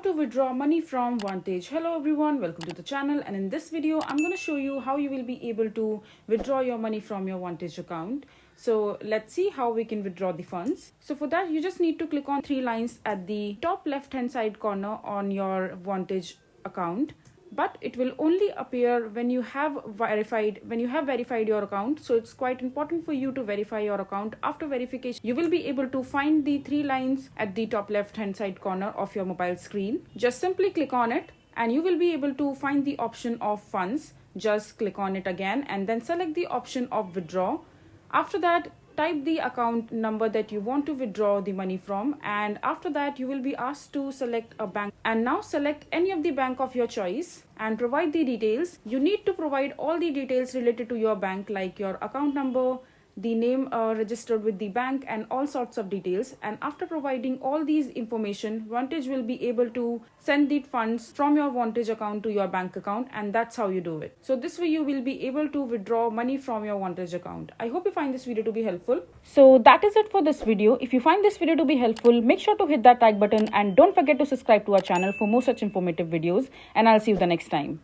to withdraw money from Vantage. Hello everyone, welcome to the channel, and in this video I'm going to show you how you will be able to withdraw your money from your Vantage account. So let's see how we can withdraw the funds. So for that you just need to click on three lines at the top left hand side corner on your Vantage account. But it will only appear when you have verified your account. So it's quite important for you to verify your account. After verification, you will be able to find the three lines at the top left hand side corner of your mobile screen. Just simply click on it and you will be able to find the option of funds. Just click on it again and then select the option of withdraw. After that, type the account number that you want to withdraw the money from, and after that you will be asked to select a bank. And now select any of the bank of your choice and provide the details. You need to provide all the details related to your bank, like your account number, the name registered with the bank, and all sorts of details. And after providing all these information, Vantage will be able to send the funds from your Vantage account to your bank account, and that's how you do it. So this way you will be able to withdraw money from your Vantage account. I hope you find this video to be helpful. So that is it for this video. If you find this video to be helpful, make sure to hit that like button and don't forget to subscribe to our channel for more such informative videos, and I'll see you the next time.